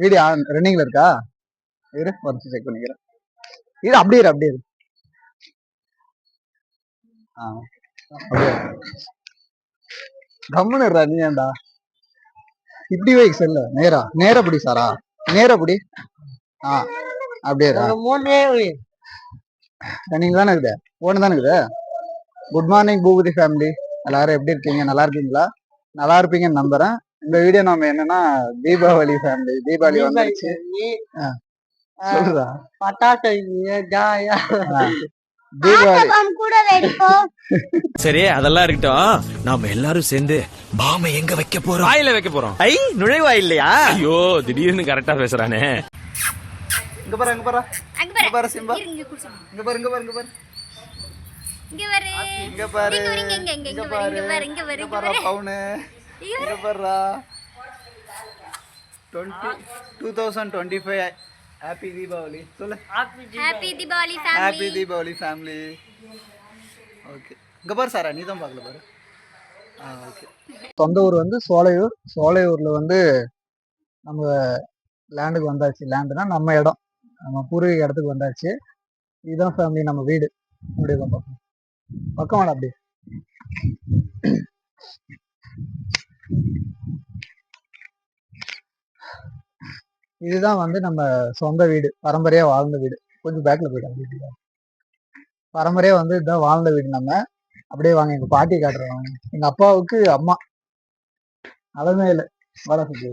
Video ரன்னிங்ல இருக்கா? இரு வந்து செக் பண்ணிக்கிறேன். இது அப்படியே இரு அப்படியே இரு. அப்படியே கம்முன்னு இருடா நீ ஏன்டா இப்படி வை செல்ல நேரா நேரா பிடி சாரா நேரா பிடி. அப்படியே ரன்னிங் தானே இருக்குது ஒன்று தானே இருக்குது. குட் மார்னிங் பூபதி ஃபேமிலி, எல்லாரும் எப்படி இருக்கீங்க? நல்லா இருக்கீங்களா? நல்லா இருப்பீங்கன்னு நம்புறேன். இந்த வீடியோ நம்ம என்னன்னா தீபாவளி ஃபேமிலி, தீபாவளி வந்துருச்சு. சொல்லுதா பட்டாசு தீபாவளி. சரி அதெல்லாம் இருக்கட்டும், நாம எல்லாரும் சேர்ந்து பாம எங்க வைக்க போறோம்? வாயில வைக்க போறோம். ஐ நுழைவா இல்லையா? ஐயோ திடீர்னு கரெக்டா பேசுறானே. இங்க பாரு இங்க பாரு இங்க பாரு சிம்பா, இங்க பாரு இங்க பாரு இங்க பாரு இங்க பாரு இங்க பாரு இங்க பாரு இங்க பாரு இங்க பாரு பவுன் இங்க பாருடா. 2025 ஹாப்பி தீபாவளி சொல்லு. Happy Deepavali family, happy Deepavali family. Okay இங்க பாரு சாரா, நீ தான் பார்க்கல பாரு. ஓகே. சொந்த ஊர் வந்து சோலையூர். சோலையூர்ல வந்து நம்ம லேண்டுக்கு வந்தாச்சு. லேண்டுனா நம்ம இடம், நம்ம பூர்வீக இடத்துக்கு வந்தாச்சு. இதுதான் ஃபேமிலி நம்ம வீடு. அப்படியே பார்ப்போம் பக்கம் வேணா அப்படியே. இதுதான் வந்து நம்ம சொந்த வீடு, பரம்பரையா வாழ்ந்த வீடு. கொஞ்சம் பேக்ல போயிட்டாங்க. பரம்பரையா வந்து இதுதான் வாழ்ந்த வீடு நம்ம. அப்படியே வாங்க எங்க பாட்டி காட்டுறோம். எங்க அப்பாவுக்கு அம்மா அலமேலு வடசக்தி,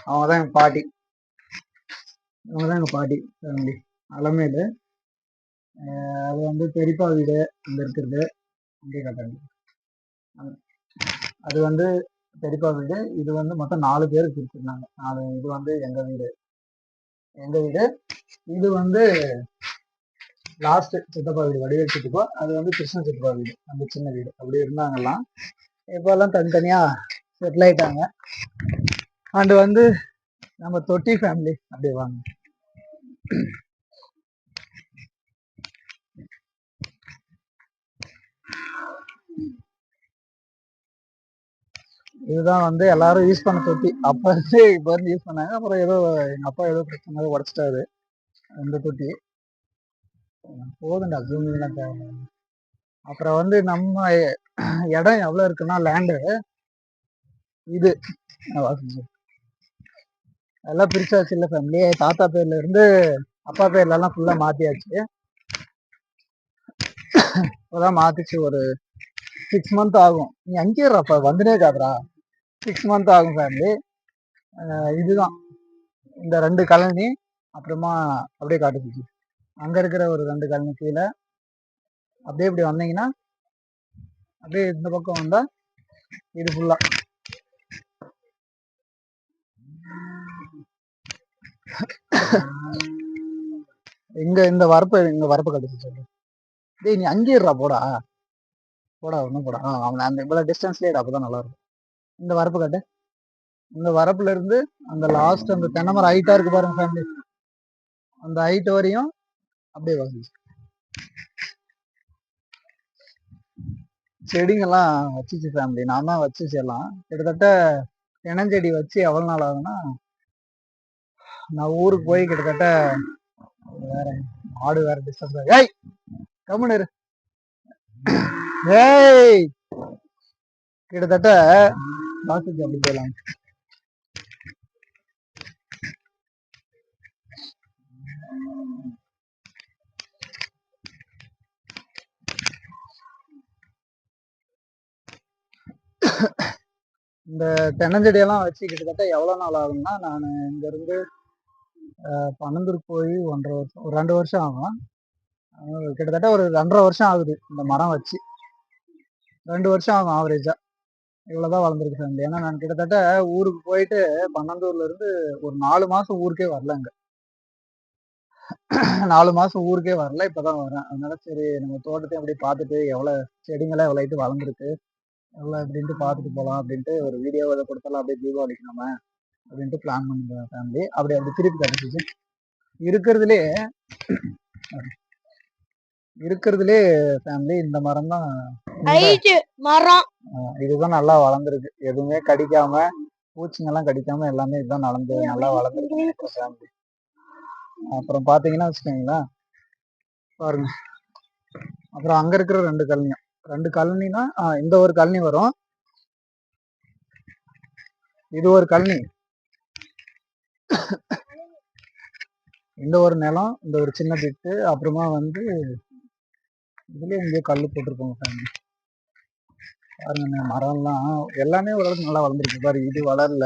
அவங்கதான் எங்க பாட்டி. அவங்கதான் எங்க பாட்டி ஃபேமிலி அலமேலு. அது வந்து பெரியப்பா வீடு அங்க இருக்கிறது. அங்கே காட்டாங்க. அது வந்து பெரியப்பா வீடு. இது வந்து மொத்தம் 4 பேருக்கு பிரிச்சிருந்தாங்க. 4. இது வந்து எங்க வீடு. இது வந்து லாஸ்ட் சித்தப்பா வீடு, வடிவேல் சித்தப்பா. அது வந்து கிருஷ்ண சித்தப்பா வீடு, அந்த சின்ன வீடு. அப்படி இருந்தாங்கலாம். இப்போ எல்லாம் தனித்தனியா செட்டில் ஆயிட்டாங்க. அண்ட் வந்து நம்ம தொட்டி ஃபேமிலி. அப்படியே வாங்க. இதுதான் வந்து எல்லாரும் யூஸ் பண்ண தொட்டி. அப்ப இருந்து இப்ப இருந்து யூஸ் பண்ணாங்க. அப்புறம் ஏதோ எங்க அப்பா ஏதோ பிரச்சனை உடச்சிட்டாரு இந்த தொட்டி. போதுண்டா ஜூமிங்லாம் தேவை. அப்புறம் வந்து நம்ம இடம் எவ்வளவு இருக்குன்னா, லேண்டு இது எல்லாம் பிரிச்சாச்சு இல்ல ஃபேமிலி. தாத்தா பேர்ல இருந்து அப்பா பேர்ல எல்லாம் ஃபுல்லா மாத்தியாச்சு. இப்பதான் மாத்திச்சு. ஒரு 6 மந்த் ஆகும். நீ அங்கேயப்பா வந்துனே காதுரா. 6 மந்த் ஆகும் ஃபேமிலி. இதுதான் இந்த 2 கழனி. அப்புறமா அப்படியே காட்டுச்சு அங்க இருக்கிற ஒரு 2 கழனி கீழே. அப்படியே இப்படி வந்தீங்கன்னா அப்படியே இந்த பக்கம் வந்தா இது ஃபுல்லா இந்த வரப்பு கட்டுச்சு சொல்லு. டேய் நீ அங்கேயா போடா ஒன்னும் போடா. அவன் அந்த இவ்வளவு டிஸ்டன்ஸ்லயே அப்பதான் நல்லா இருக்கும். இந்த வரப்பு கட்டு. இந்த வரப்புல இருந்து அந்த லாஸ்ட் அந்த தென்னைமரம் ஹைட்டா இருக்கு பாருங்க ஃபேமிலி, அந்த ஹைட் வரையும் அப்படியே வாசிச்சு. செடிங்கெல்லாம் வச்சுச்சு ஃபேமிலி, நான் தான் வச்சுச்சு எல்லாம். கிட்டத்தட்ட தெனஞ்செடி வச்சு எவ்வளவு நாள் ஆகுதுன்னா, நான் ஊருக்கு போய் கிட்டத்தட்ட வேற ஆடு வேற டிஸ்டர்ப். ஏய் கம்முனு இரு. ஏய் கிட்டத்தட்ட வாசிச்சு அப்படி போயிடலாம். இந்த தென்னஞ்செடியெல்லாம் வச்சு கிட்டத்தட்ட எவ்வளவு நாள் ஆகும்னா, நான் இங்க இருந்து பனந்தூர் போய் 1.5 வருஷம், ஒரு 2 வருஷம் ஆகும். கிட்டத்தட்ட ஒரு 2.5 வருஷம் ஆகுது இந்த மரம் வச்சு. 2 வருஷம் ஆகும் ஆவரேஜா. இவ்வளவுதான் வளர்ந்துருக்கு ஃபேமிலி. ஏன்னா நான் கிட்டத்தட்ட ஊருக்கு போயிட்டு பன்னந்தூர்ல இருந்து ஒரு 4 மாசம் ஊருக்கே வரலங்க. 4 மாசம் ஊருக்கே வரல. இப்பதான் வரேன். அதனால சரி நம்ம தோட்டத்தையும் அப்படி பார்த்துட்டு எவ்வளவு செடிங்கெல்லாம் எவ்வளவு வளர்ந்துருக்கு எவ்வளவு அப்படின்ட்டு பார்த்துட்டு போகலாம் அப்படின்ட்டு ஒரு வீடியோ இதை கொடுத்தாலும் அப்படியே தீபாவளிக்கு நம்ம அப்படின்ட்டு பிளான் பண்ணிருந்தேன் ஃபேமிலி. அப்படி திருப்பி கிடைச்சிச்சு. இருக்கிறதுலே ஃபேமிலி இந்த மரம் தான். இதுதான் நல்லா வளர்ந்துருக்கு. எதுவுமே கடிக்காம பூச்சிங்கெல்லாம் கடிக்காம எல்லாமே இதுதான் நடந்து நல்லா வளர்ந்துருக்கு ஃபேமிலி. அப்புறம் பார்த்தீங்கன்னா வச்சுக்கோங்களேன், பாருங்க. அப்புறம் அங்க இருக்கிற 2 கழனியும் 2 கழனினா இந்த ஒரு கழனி வரும், இது ஒரு கழனி, இந்த ஒரு நிலம், இந்த ஒரு சின்ன பிட்டு, அப்புறமா வந்து இதுலயே எங்கேயோ கல் போட்டிருப்பாங்க ஃபேமிலி. பாருங்க மரம்லாம் எல்லாமே ஓரளவுக்கு நல்லா வளர்ந்துருக்கு. பாரு இது வளரல,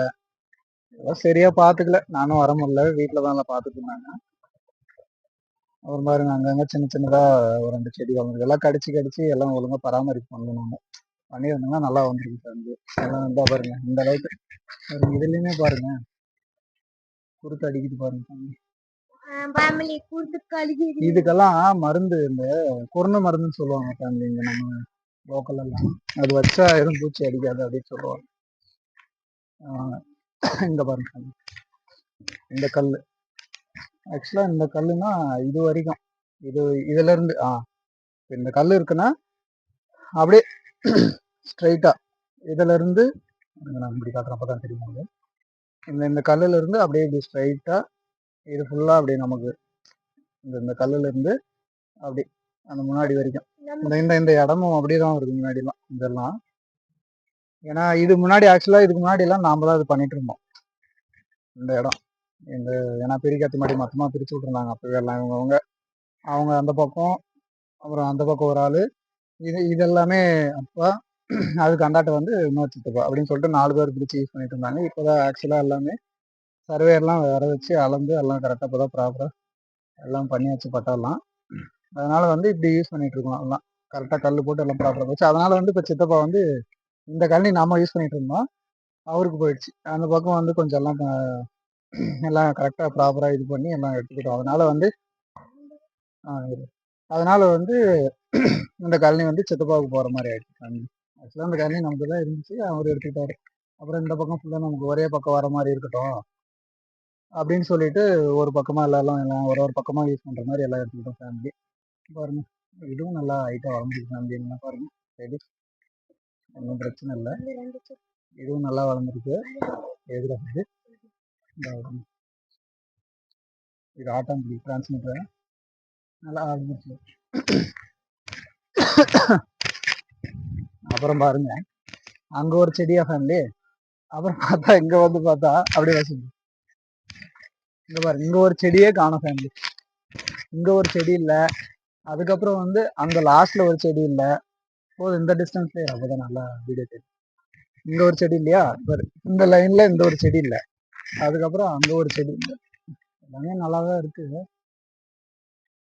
ஏதோ சரியா பாத்துக்கல, நானும் வர முடியல, வீட்டுல தான் எல்லாம் பாத்துட்டு இருந்தாங்க. அப்புறம் பாருங்க அங்கங்க சின்ன சின்னதா ஒரு 2 செடி வளர்ந்துருக்கு. எல்லாம் கடிச்சு கடிச்சு எல்லாம் ஒழுங்கா பராமரிப்பு பண்ணணும், பண்ணியிருந்தோம்னா நல்லா வந்திருக்கு ஃபேமிலி. எல்லாம் இருந்தா பாருங்க இந்த அளவுக்கு. பாருங்க இதுலயுமே பாருங்க குருத்து அடிக்குது பாருங்க ஃபேமிலி. இதுக்கெல்லாம் மருந்து, இந்த கொரோனா மருந்துன்னு சொல்லுவாங்க ஃபேமிலி இங்க நம்ம லோக்கல் எல்லாம். அது வச்சா எதுவும் பூச்சி அடிக்காது அப்படின்னு சொல்லுவாங்க. இங்க பாருங்க family. இந்த கல் ஆக்சுவலா இந்த கல்லுனா இது வரைக்கும் இதுல இருந்து இந்த கல் இருக்குன்னா அப்படியே ஸ்ட்ரைட்டா இதுல இருந்து நான் இப்படி காட்டுறேன், அப்பதான் தெரியும். இந்த கல்லுல இருந்து அப்படியே இப்படி ஸ்ட்ரைட்டா இது ஃபுல்லா அப்படியே நமக்கு இந்த கல்லுல இருந்து அப்படி அந்த முன்னாடி வரைக்கும் இந்த இடமும் அப்படியேதான் இருக்கு முன்னாடிலாம் இதெல்லாம். ஏன்னா இது முன்னாடி ஆக்சுவலா இதுக்கு முன்னாடி எல்லாம் நாம தான் இது பண்ணிட்டு இருந்தோம் இந்த இடம். இந்த ஏன்னா பெரியாத்தி மாடி மொத்தமா பிரிச்சு விட்டுருந்தாங்க அப்பவே எல்லாம். அவங்க அந்த பக்கம், அப்புறம் அந்த பக்கம் ஒரு ஆளு, இதெல்லாமே அப்பா, அதுக்கு அந்தாட்ட வந்து இன்னொரு சித்தப்பா அப்படின்னு சொல்லிட்டு 4 பேர் பிரிச்சு யூஸ் பண்ணிட்டு இருந்தாங்க. இப்போதான் ஆக்சுவலா எல்லாமே சர்வேயெல்லாம் வர வச்சு அளந்து எல்லாம் கரெக்டாக இப்போதான் ப்ராப்பரா எல்லாம் பண்ணி வச்சு பட்டெல்லாம். அதனால வந்து இப்படி யூஸ் பண்ணிட்டு இருக்கோம் எல்லாம் கரெக்டாக கல் போட்டு எல்லாம் ப்ராப்பராக வச்சு. அதனால வந்து இப்போ சித்தப்பா வந்து இந்த கழனி நாம யூஸ் பண்ணிட்டு இருந்தோம், அவருக்கு போயிடுச்சு. அந்த பக்கம் வந்து கொஞ்சம் எல்லாம் கரெக்டாக ப்ராப்பராக இது பண்ணி எல்லாம் எடுத்துக்கிட்டோம். அதனால வந்து இந்த கழனி வந்து சித்தப்பாவுக்கு போகிற மாதிரி ஆயிடுச்சு கழனி. ஆக்சுவலாக அந்த கழனி நமக்கு தான் இருந்துச்சு, அவர் எடுத்துக்கிட்டாரு. அப்புறம் இந்த பக்கம் ஃபுல்லாக நமக்கு ஒரே பக்கம் வர மாதிரி இருக்கட்டும் அப்படின்னு சொல்லிட்டு ஒரு பக்கமாக எல்லாம் ஒரு பக்கமாக யூஸ் பண்ணுற மாதிரி எல்லாம் எடுத்துக்கிட்டோம் ஃபேமிலி. பாருங்க இதுவும் நல்லா ஹைட்டாக வளர்ந்துருக்கு ஃபேமிலி. என்ன பாருங்க சரி, ஒன்றும் பிரச்சனை இல்லை, இதுவும் நல்லா வளர்ந்துருக்கு. எதுக்கு இது ஆட்டாங்குடி டிரான்ஸ்மிட்டர் நல்லா வளர்ந்துருக்கு. அப்புறம் பாருங்க அங்க ஒரு செடியா ஃபேமிலி. அப்புறம் பார்த்தா இங்க வந்து பார்த்தா அப்படியே வசதி. இங்க பாருங்க இங்க ஒரு செடியே காணும் ஃபேமிலி. இங்க ஒரு செடி இல்லை, அதுக்கப்புறம் வந்து அந்த லாஸ்ட்ல ஒரு செடி இல்லை. போதும் இந்த டிஸ்டன்ஸ்ல அப்பதான் நல்லா வீடியோ தெரியும். இங்க ஒரு செடி இல்லையா, இந்த லைன்ல இந்த ஒரு செடி இல்லை, அதுக்கப்புறம் அங்க ஒரு செடி இல்லை. எல்லாமே நல்லாதான் இருக்கு.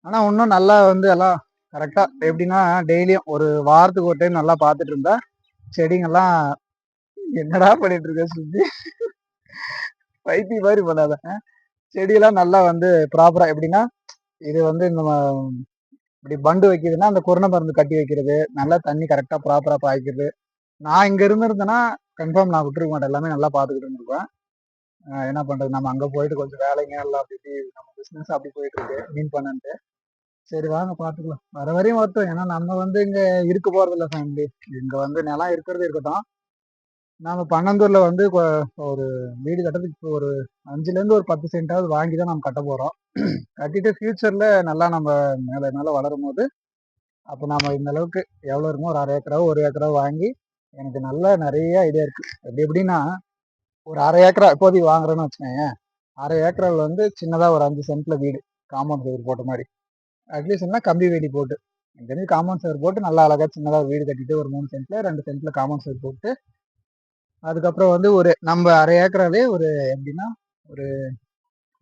ஆனா இன்னும் நல்லா வந்து எல்லாம் கரெக்டா எப்படின்னா டெய்லியும் ஒரு வாரத்துக்கு ஒரு டைம் நல்லா பார்த்துட்டு இருந்தா செடிங்கெல்லாம். என்னடா பண்ணிட்டு இருக்க சுத்தி, பைத்திய மாதிரி பண்ணாத. செடியெல்லாம் நல்லா வந்து ப்ராப்பரா எப்படின்னா, இது வந்து இந்த இப்படி பண்டு வைக்கிறதுன்னா அந்த கொரோனா மருந்து கட்டி வைக்கிறது, நல்லா தண்ணி கரெக்டா ப்ராப்பரா பாய்க்கிறது. நான் இங்க இருந்திருந்தேன்னா கன்ஃபார்ம் நான் விட்டுருக்க மாட்டேன், எல்லாமே நல்லா பார்த்துக்கிட்டு இருந்திருப்பேன். என்ன பண்றது, நம்ம அங்க போயிட்டு கொஞ்சம் வேலைங்க எல்லாம் அப்படி நம்ம பிசினஸ் அப்படி போயிட்டு இருக்கு மீன் பண்ணிட்டு. சரி வாங்க பாத்துக்கலாம், வர வரையும் வரட்டும். ஏன்னா நம்ம வந்து இங்க இருக்க போறது இல்லை ஃபேமிலி. இங்க வந்து நிலம் இருக்கிறது இருக்கட்டும். நாம பன்னந்தூர்ல வந்து ஒரு வீடு கட்டுறதுக்கு இப்போ ஒரு 5ல இருந்து ஒரு 10 சென்டாவது வாங்கி தான் நம்ம கட்ட போறோம். கட்டிட்டு ஃபியூச்சர்ல நல்லா நம்ம மேல மேல வளரும் போது அப்போ நாம இந்த அளவுக்கு எவ்வளவு இருக்குமோ ஒரு 1/2 ஏக்கராவோ 1 ஏக்கராவோ வாங்கி, எனக்கு நல்லா நிறைய ஐடியா இருக்கு. எப்படின்னா ஒரு 1/2 ஏக்கரா இப்போதைக்கு வாங்குறேன்னு வச்சுக்கோங்க. 1/2 ஏக்கராவில் வந்து சின்னதா ஒரு 5 சென்ட்ல வீடு, காம்பவுண்ட் சைடு போட்ட மாதிரி. அட்லீஸ்ட்னா கம்பி வேலி போட்டு இங்கேருந்து காம்பவுண்ட் சைடு போட்டு நல்லா அழகா சின்னதா வீடு கட்டிட்டு ஒரு 3 சென்ட்ல 2 சென்ட்ல காம்பவுண்ட் சைடு போட்டு, அதுக்கப்புறம் வந்து ஒரு நம்ம 1/2 ஏக்கராவே ஒரு எப்படின்னா ஒரு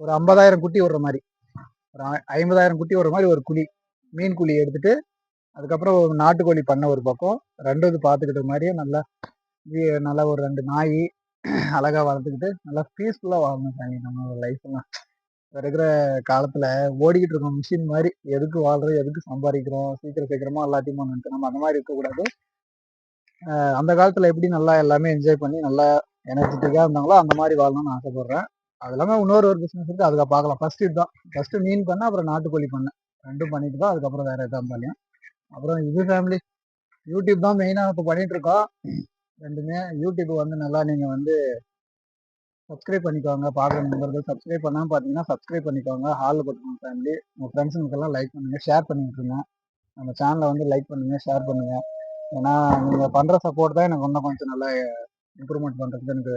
ஒரு 50,000 குட்டி விடுற மாதிரி, ஒரு 50,000 குட்டி விடுற மாதிரி ஒரு குழி, மீன் குழி எடுத்துட்டு, அதுக்கப்புறம் ஒரு நாட்டுக்கோழி பண்ண ஒரு பக்கம், 2 இது பார்த்துக்கிட்ட மாதிரியே நல்லா ஒரு 2 நாய் அழகா வளர்த்துக்கிட்டு நல்லா பீஸ்ஃபுல்லா வாழணும் சாமி நம்ம லைஃப்லாம். இருக்கிற காலத்துல ஓடிக்கிட்டு இருக்கோம் மிஷின் மாதிரி, எதுக்கு வாழ்றோம் எதுக்கு சம்பாதிக்கிறோம், சீக்கிரம் சீக்கிரமா எல்லாத்தையும் பண்ணிட்டு நம்ம அந்த மாதிரி இருக்கக்கூடாது. அந்த காலத்துல எப்படி நல்லா எல்லாமே என்ஜாய் பண்ணி நல்லா எனர்ஜெட்டிக்கா இருந்தாங்களோ அந்த மாதிரி வாழணும்னு ஆசைப்படுறேன். அது இல்லாமல் இன்னொரு பிசினஸ் இருக்கு, அதுக்கு பார்க்கலாம். ஃபர்ஸ்ட் மீன் பண்ண, அப்புறம் நாட்டுக்கோழி பண்ண, 2ம் பண்ணிட்டு தான் அதுக்கப்புறம் வேற எதாவது இருந்தாலும். அப்புறம் இது ஃபேமிலி யூடியூப் தான் மெயினா இப்போ பண்ணிட்டு இருக்கோம். ரெண்டுமே யூடியூப் வந்து நல்லா நீங்க வந்து சப்ஸ்கிரைப் பண்ணிக்கோங்க. பார்க்குற நண்பர்கள் சப்ஸ்கிரைப் பண்ணாமல் பார்த்தீங்கன்னா சப்ஸ்கிரைப் பண்ணிக்கோங்க. ஹாலில் போட்டுக்கோங்க ஃபேமிலி. உங்கள் ஃப்ரெண்ட்ஸுங்களுக்கெல்லாம் லைக் பண்ணுங்கள், ஷேர் பண்ணி விட்ருங்க. நம்ம சேனலை வந்து லைக் பண்ணுங்கள், ஷேர் பண்ணுங்கள். ஏன்னா நீங்கள் பண்ணுற சப்போர்ட் தான் எனக்கு இன்னும் கொஞ்சம் நல்லா இம்ப்ரூவ்மெண்ட் பண்ணுறதுக்கு எனக்கு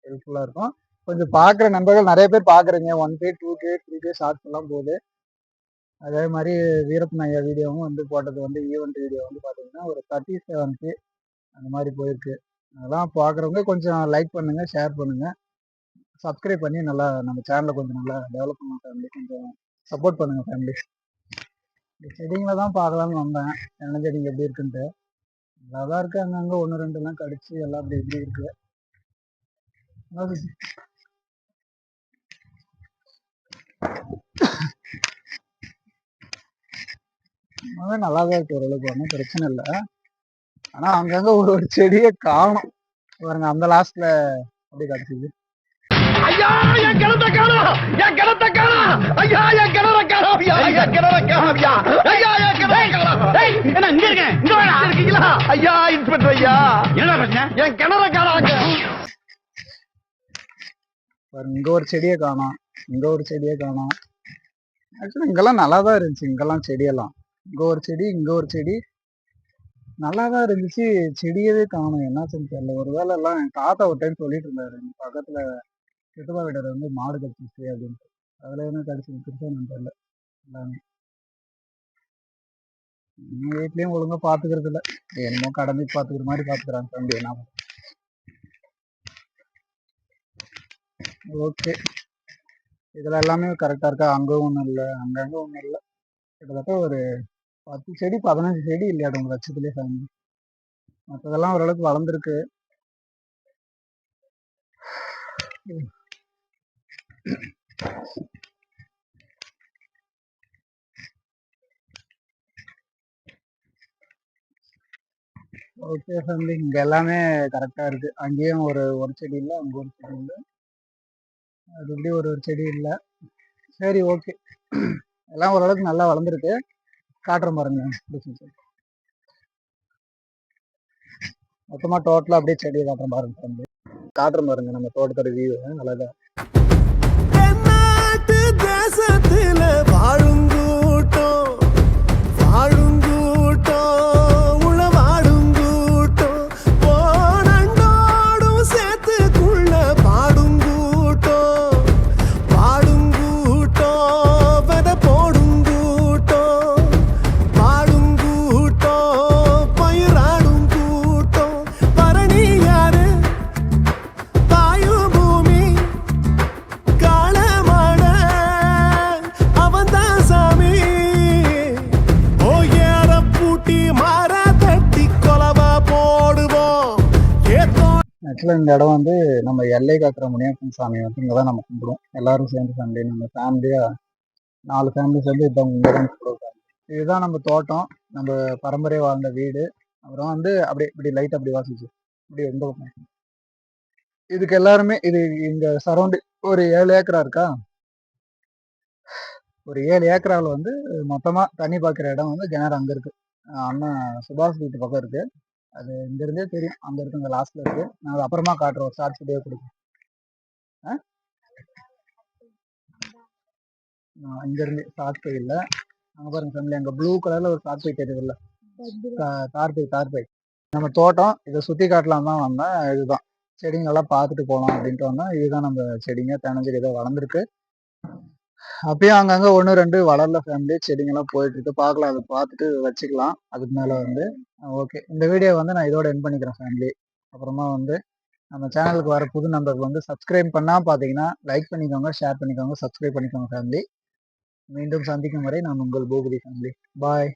ஹெல்ப்ஃபுல்லாக இருக்கும். கொஞ்சம் பார்க்குற நண்பர்கள் நிறைய பேர் பார்க்குறீங்க. 1K 2K 3K ஷார்ட்ஸ் எல்லாம் போகுது. அதே மாதிரி வீரப்பன் ஐயா வீடியோவும் வந்து போட்டது வந்து ஈவெண்ட் வீடியோ வந்து பார்த்தீங்கன்னா ஒரு 37K அந்த மாதிரி போயிருக்கு. அதெல்லாம் பார்க்குறவங்க கொஞ்சம் லைக் பண்ணுங்கள், ஷேர் பண்ணுங்கள், சப்ஸ்கிரைப் பண்ணி நல்லா நம்ம சேனலை கொஞ்சம் நல்லா டெவலப் பண்ணலாம் ஃபேமிலி. கொஞ்சம் சப்போர்ட் பண்ணுங்கள் ஃபேமிலி. இந்த செடிங்களை தான் பார்க்கலான்னு வந்தேன், என்ன செடிங்க எப்படி இருக்குன்ட்டு. நல்லா தான் இருக்குது, அங்கங்கே 1 2 கடிச்சு எல்லாம் அப்படி இப்படி இருக்குது. நல்லா தான் இருக்கு, ஓரளவுக்கு ஒன்றும் பிரச்சனை இல்லை. ஆனால் அங்கங்கே ஒரு செடியை காணும் பாருங்க, அந்த லாஸ்ட்ல அப்படி கிடச்சிது. ஐயா என் கிணத்த காணோம், என் கிணத்த காணோம், ஐயா என் கிணற காணோம், ஐயா என் கிணற காணோம், ஐயா என் கிணற காணோம். ஏய் என்ன இங்க இருக்கேன், இங்க வாடா. இருக்கீங்களா ஐயா? இன்ஸ்பெக்டர் ஐயா, என்ன பிரச்சனை? என் கிணற காணோம். பாருங்க, இங்க ஒரு செடியை காணோம், இங்க ஒரு செடியை காணோம். ஆக்சுவலா இங்கெல்லாம் நல்லா தான் இருந்துச்சு, இங்கெல்லாம் செடியெல்லாம். இங்க ஒரு செடி, இங்க ஒரு செடி நல்லா தான் இருந்துச்சு. செடியவே காணும், என்னாச்சுன்னு தெரியல. ஒருவேளை எல்லாம் என் தாத்தா ஒரு டைம் சொல்லிட்டு இருந்தாரு, பக்கத்துல சித்தப்பா வீடர் வந்து மாடு கடிச்சிச்சு அப்படின்ட்டு. அதுல என்ன கடிச்சு திருச்சான்னு தெரியல. எல்லாமே வீட்லயும் ஒழுங்கா பாத்துக்கிறது இல்ல, என்னமோ கடமை பாத்துக்கிற மாதிரி பாத்துக்கிறாங்க தம்பி. என்ன ஓகே, இதுல எல்லாமே கரெக்டா இருக்கா? அங்க ஒண்ணும் இல்லை, அங்கங்க ஒண்ணும் இல்லை. கிட்டத்தட்ட ஒரு 10 செடி 15 செடி இல்லையா உங்க லட்சத்துலேயே ஃபேமிலி. மற்றதெல்லாம் ஓரளவுக்கு வளர்ந்துருக்கு. ஓகே ஃபேமிலி, இங்க எல்லாமே கரெக்டா இருக்கு. அங்கேயும் ஒரு செடி இல்லை, அங்க ஒரு செடி இல்லை, அது இப்படி ஒரு செடி இல்லை. சரி ஓகே, எல்லாம் ஓரளவுக்கு நல்லா வளர்ந்துருக்கு. காட்டுறேன் பாருங்க, மொத்தமா டோட்டலா அப்படியே செடியை காட்டுறேன் பாருங்க ஃபேமிலி. காட்டுறேன் பாருங்க நம்ம தோட்டத்தோட வியூ நல்லாதான். தேசத்துல வாழுங்கூட்டம் வாழுங்கூட்டம் உளவாடுங்கூட்டம் போனண்டோடும் சேர்த்துக்குள்ள பாடுங்கூட்டம் பாடுங்கூட்டம் வெத போடுங்கூட்டம் பாடுங்கூட்டம் பயிராடுங்கூட்டம் பரணி யாரு தாயு பூமி காலமான அவன்தான் சாமி. ஓ ஏற பூட்டி மாற தட்டி கொலவா போடுவோம். ஆக்சுவலாக இந்த இடம் வந்து நம்ம எல்லை காக்கிற முனியப்பன் சாமி வந்து இங்கே தான் நம்ம கும்பிடுவோம். எல்லாரும் சேர்ந்து ஃபேமிலி, நம்ம ஃபேமிலியா 4 ஃபேமிலி சேர்ந்து இங்கே தான் கும்பிடுவோம். இதுதான் நம்ம தோட்டம், நம்ம பரம்பரையாக வாழ்ந்த வீடு. அப்புறம் வந்து அப்படியே இப்படி லைட் அப்படி வாசிச்சு இப்படி எந்த பக்கம் இதுக்கு எல்லாருமே இது இங்க சரௌண்டிங் ஒரு 7 ஏக்கரா இருக்கா. ஒரு 7 ஏக்கராவில் வந்து மொத்தமா தண்ணி பாய்க்கிற இடம் வந்து கிணறு அங்க இருக்கு. அண்ணன் சுபாஷ் வீட்டு பக்கம் இருக்கு. அது இங்க இருந்தே தெரியும், அங்க இருக்கு, அங்க லாஸ்ட்ல இருக்கு. நான் அது அப்புறமா காட்டுறோம், ஷார்ட்ஸ் வீடியோ கொடுக்கும். இங்க இருந்து ஷார்ட் பை இல்லை, அங்க பாருங்க ஃபேமிலி, அங்க ப்ளூ கலர்ல ஒரு ஷார்ட் பை தெரியுது இல்ல, தார்பை. நம்ம தோட்டம் இதை சுத்தி காட்டலாம் தான் வந்தேன். இதுதான் செடிங்கெல்லாம் பார்த்துட்டு போகலாம் அப்படின்ட்டு வந்தேன். இதுதான் நம்ம செடிங்க, தென்னஞ்செடி ஏதோ வளர்ந்துருக்கு. அப்பயும் அங்கங்க 1 2 வளரல ஃபேமிலி, செடிங்கெல்லாம் போயிட்டு இருக்கு. பார்க்கலாம், அதை பார்த்துட்டு வச்சுக்கலாம். அதுக்கு மேல வந்து ஓகே, இந்த வீடியோ வந்து நான் இதோட என் பண்ணிக்கிறேன் ஃபேமிலி. அப்புறமா வந்து நம்ம சேனலுக்கு வர புது நம்பருக்கு வந்து சப்ஸ்கிரைப் பண்ணா பார்த்தீங்கன்னா லைக் பண்ணிக்கோங்க, ஷேர் பண்ணிக்கோங்க, சப்ஸ்கிரைப் பண்ணிக்கோங்க ஃபேமிலி. மீண்டும் சந்திக்கும் வரை நான் உங்கள் பூபதி ஃபேமிலி. பாய்.